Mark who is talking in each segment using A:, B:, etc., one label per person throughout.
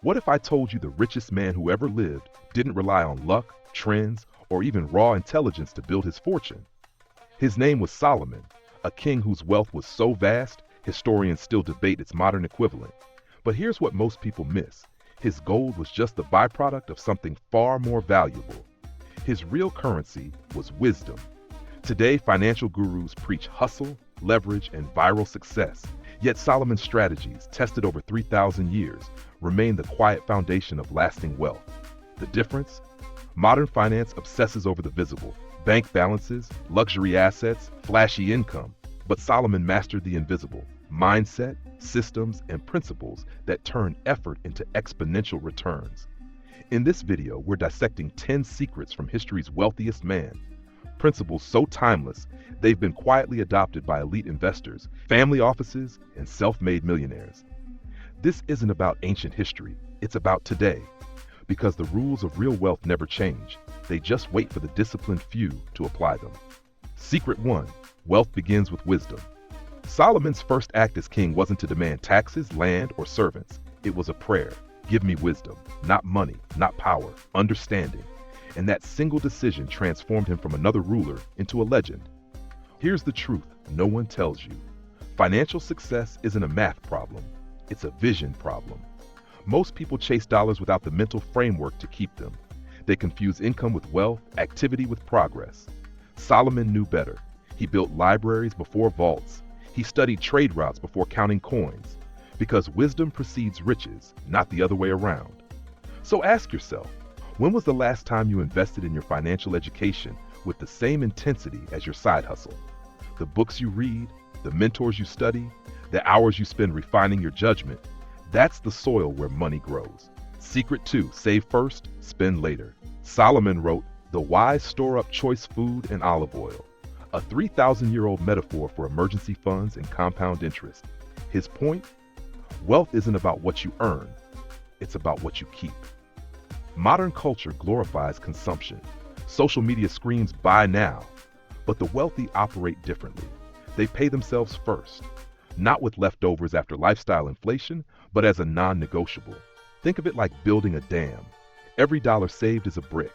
A: What if I told you the richest man who ever lived didn't rely on luck, trends, or even raw intelligence to build his fortune? His name was Solomon, a king whose wealth was so vast, historians still debate its modern equivalent. But here's what most people miss. His gold was just the byproduct of something far more valuable. His real currency was wisdom. Today, financial gurus preach hustle, leverage, and viral success. Yet Solomon's strategies, tested over 3,000 years, remain the quiet foundation of lasting wealth. The difference? Modern finance obsesses over the visible, bank balances, luxury assets, flashy income. But Solomon mastered the invisible, mindset, systems, and principles that turn effort into exponential returns. In this video, we're dissecting 10 secrets from history's wealthiest man. Principles so timeless, they've been quietly adopted by elite investors, family offices, and self-made millionaires. This isn't about ancient history, it's about today. Because the rules of real wealth never change, they just wait for the disciplined few to apply them. Secret 1. Wealth begins with wisdom. Solomon's first act as king wasn't to demand taxes, land, or servants. It was a prayer. Give me wisdom, not money, not power, understanding. And that single decision transformed him from another ruler into a legend. Here's the truth no one tells you. Financial success isn't a math problem, it's a vision problem. Most people chase dollars without the mental framework to keep them. They confuse income with wealth, activity with progress. Solomon knew better. He built libraries before vaults. He studied trade routes before counting coins. Because wisdom precedes riches, not the other way around. So ask yourself, when was the last time you invested in your financial education with the same intensity as your side hustle? The books you read, the mentors you study, the hours you spend refining your judgment, that's the soil where money grows. Secret 2, save first, spend later. Solomon wrote, "The wise store up choice food and olive oil," a 3,000-year-old metaphor for emergency funds and compound interest. His point? Wealth isn't about what you earn, it's about what you keep. Modern culture glorifies consumption. Social media screams buy now, but the wealthy operate differently. They pay themselves first, not with leftovers after lifestyle inflation, but as a non-negotiable. Think of it like building a dam. Every dollar saved is a brick.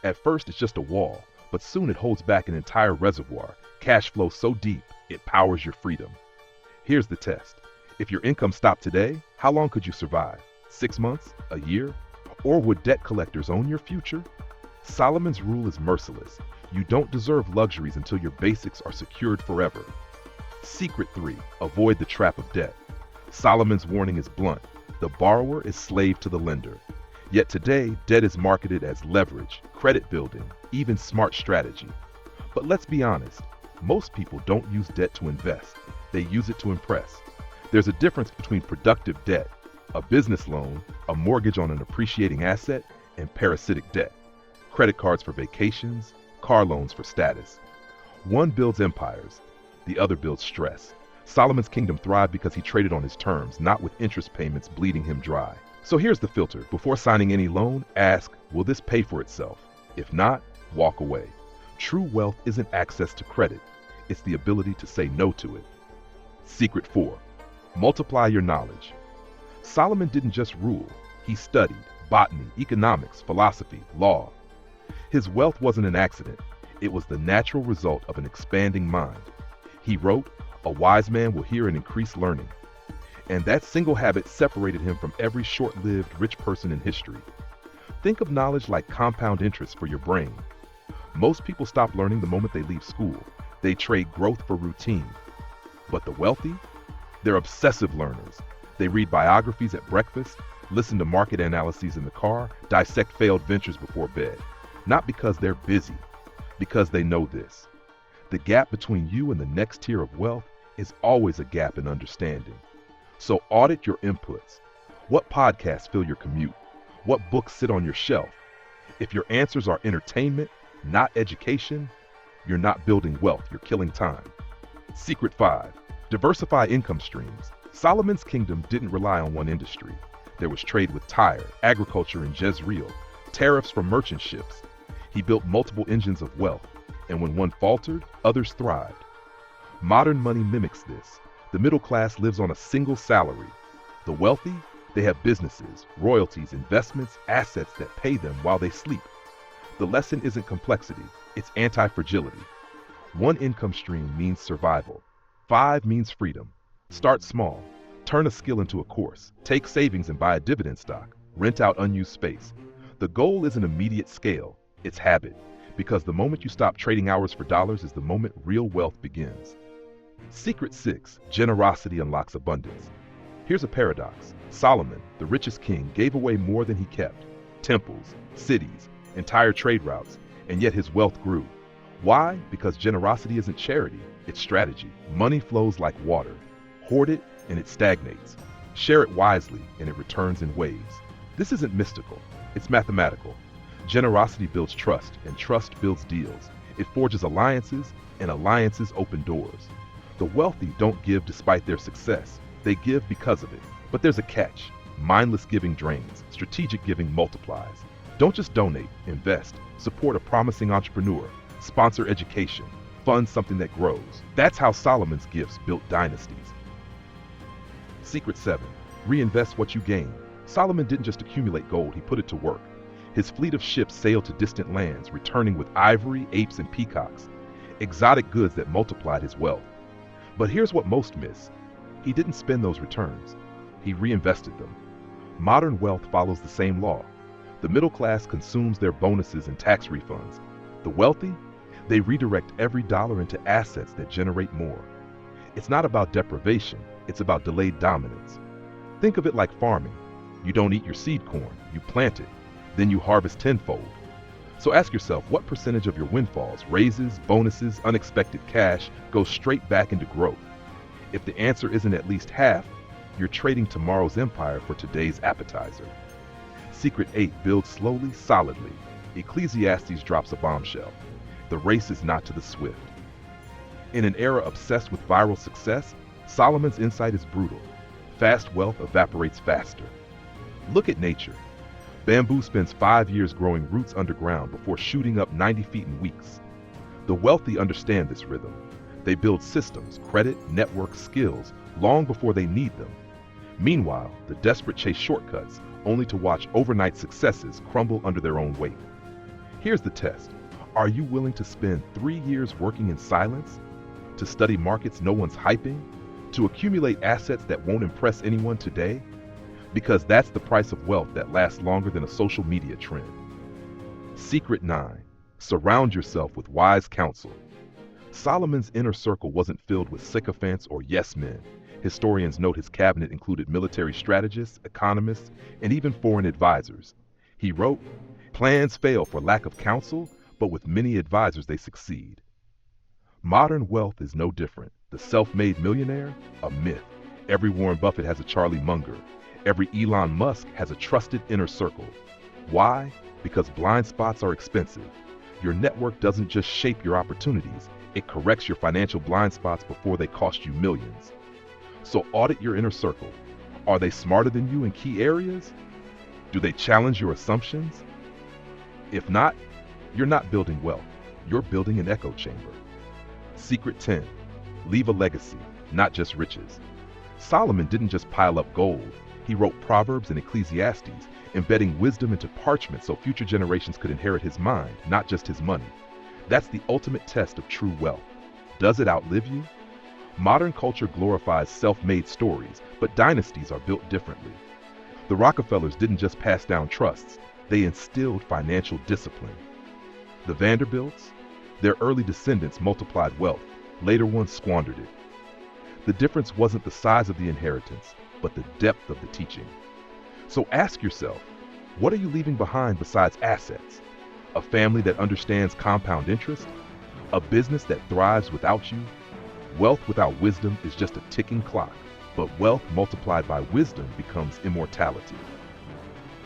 A: At first it's just a wall, but soon it holds back an entire reservoir, cash flow so deep it powers your freedom. Here's the test. If your income stopped today, how long could you survive? 6 months? A year? Or would debt collectors own your future? Solomon's rule is merciless. You don't deserve luxuries until your basics are secured forever. Secret 3. Avoid the trap of debt. Solomon's warning is blunt. The borrower is slave to the lender. Yet today, debt is marketed as leverage, credit building, even smart strategy. But let's be honest, most people don't use debt to invest. They use it to impress. There's a difference between productive debt, a business loan, a mortgage on an appreciating asset, and parasitic debt. Credit cards for vacations, car loans for status. One builds empires, the other builds stress. Solomon's kingdom thrived because he traded on his terms, not with interest payments bleeding him dry. So here's the filter. Before signing any loan, ask, will this pay for itself? If not, walk away. True wealth isn't access to credit, it's the ability to say no to it. Secret 4. Multiply your knowledge. Solomon didn't just rule, he studied botany, economics, philosophy, law. His wealth wasn't an accident, it was the natural result of an expanding mind. He wrote, "A wise man will hear and increase learning." And that single habit separated him from every short-lived rich person in history. Think of knowledge like compound interest for your brain. Most people stop learning the moment they leave school. They trade growth for routine. But the wealthy? They're obsessive learners. They read biographies at breakfast, listen to market analyses in the car, dissect failed ventures before bed. Not because they're busy, because they know this. The gap between you and the next tier of wealth is always a gap in understanding. So audit your inputs. What podcasts fill your commute? What books sit on your shelf? If your answers are entertainment, not education, you're not building wealth, you're killing time. Secret 5. Diversify income streams. Solomon's kingdom didn't rely on one industry. There was trade with Tyre, agriculture in Jezreel, tariffs from merchant ships. He built multiple engines of wealth, and when one faltered, others thrived. Modern money mimics this. The middle class lives on a single salary. The wealthy, They have businesses, royalties, investments, assets that pay them while they sleep. The lesson isn't complexity, it's anti-fragility. One income stream means survival. 5 means freedom. Start small. Turn a skill into a course. Take savings and buy a dividend stock. Rent out unused space. The goal isn't immediate scale, it's habit. Because the moment you stop trading hours for dollars is the moment real wealth begins. Secret 6. Generosity unlocks abundance. Here's a paradox. Solomon, the richest king, gave away more than he kept. Temples, cities, entire trade routes, and yet his wealth grew. Why? Because generosity isn't charity, it's strategy. Money flows like water. Hoard it and it stagnates. Share it wisely and it returns in waves. This isn't mystical, it's mathematical. Generosity builds trust, and trust builds deals. It forges alliances, and alliances open doors. The wealthy don't give despite their success. They give because of it. But there's a catch. Mindless giving drains. Strategic giving multiplies. Don't just donate, invest. Support a promising entrepreneur. Sponsor education. Fund something that grows. That's how Solomon's gifts built dynasties. Secret 7. Reinvest what you gain. Solomon didn't just accumulate gold, he put it to work. His fleet of ships sailed to distant lands, returning with ivory, apes, and peacocks, exotic goods that multiplied his wealth. But here's what most miss. He didn't spend those returns. He reinvested them. Modern wealth follows the same law. The middle class consumes their bonuses and tax refunds. The wealthy, they redirect every dollar into assets that generate more. It's not about deprivation, it's about delayed dominance. Think of it like farming. You don't eat your seed corn, you plant it. Then you harvest tenfold. So ask yourself, what percentage of your windfalls, raises, bonuses, unexpected cash goes straight back into growth? If the answer isn't at least half, you're trading tomorrow's empire for today's appetizer. Secret 8. Build slowly, solidly. Ecclesiastes drops a bombshell. The race is not to the swift. In an era obsessed with viral success, Solomon's insight is brutal. Fast wealth evaporates faster. Look at nature. Bamboo spends 5 years growing roots underground before shooting up 90 feet in weeks. The wealthy understand this rhythm. They build systems, credit, networks, skills, long before they need them. Meanwhile, the desperate chase shortcuts, only to watch overnight successes crumble under their own weight. Here's the test. Are you willing to spend 3 years working in silence? To study markets no one's hyping? To accumulate assets that won't impress anyone today? Because that's the price of wealth that lasts longer than a social media trend. Secret 9. Surround yourself with wise counsel. Solomon's inner circle wasn't filled with sycophants or yes men. Historians note his cabinet included military strategists, economists, and even foreign advisors. He wrote, "Plans fail for lack of counsel, but with many advisors they succeed." Modern wealth is no different. The self-made millionaire? A myth. Every Warren Buffett has a Charlie Munger. Every Elon Musk has a trusted inner circle. Why? Because blind spots are expensive. Your network doesn't just shape your opportunities, it corrects your financial blind spots before they cost you millions. So audit your inner circle. Are they smarter than you in key areas? Do they challenge your assumptions? If not, you're not building wealth, you're building an echo chamber. Secret 10. Leave a legacy, not just riches. Solomon didn't just pile up gold. He wrote Proverbs and Ecclesiastes, embedding wisdom into parchment so future generations could inherit his mind, not just his money. That's the ultimate test of true wealth. Does it outlive you? Modern culture glorifies self-made stories, but dynasties are built differently. The Rockefellers didn't just pass down trusts, they instilled financial discipline. The Vanderbilts? Their early descendants multiplied wealth, later ones squandered it. The difference wasn't the size of the inheritance, but the depth of the teaching. So ask yourself, what are you leaving behind besides assets? A family that understands compound interest? A business that thrives without you? Wealth without wisdom is just a ticking clock, but wealth multiplied by wisdom becomes immortality.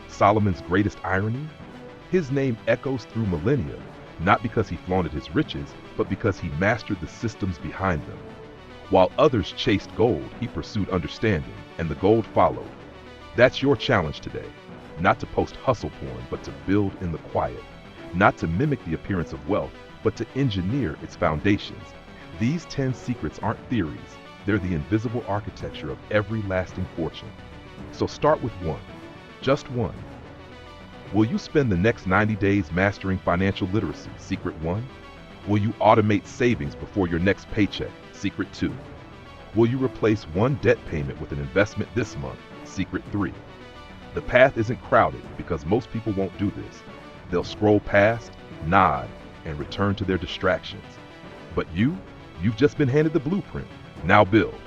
A: Solomon's greatest irony? His name echoes through millennia, not because he flaunted his riches, but because he mastered the systems behind them. While others chased gold, he pursued understanding, and the gold followed. That's your challenge today. Not to post hustle porn, but to build in the quiet. Not to mimic the appearance of wealth, but to engineer its foundations. These 10 secrets aren't theories. They're the invisible architecture of every lasting fortune. So start with one, just one. Will you spend the next 90 days mastering financial literacy? Secret 1. Will you automate savings before your next paycheck? Secret 2. Will you replace one debt payment with an investment this month? Secret 3. The path isn't crowded because most people won't do this. They'll scroll past, nod, and return to their distractions. But you've just been handed the blueprint. Now build.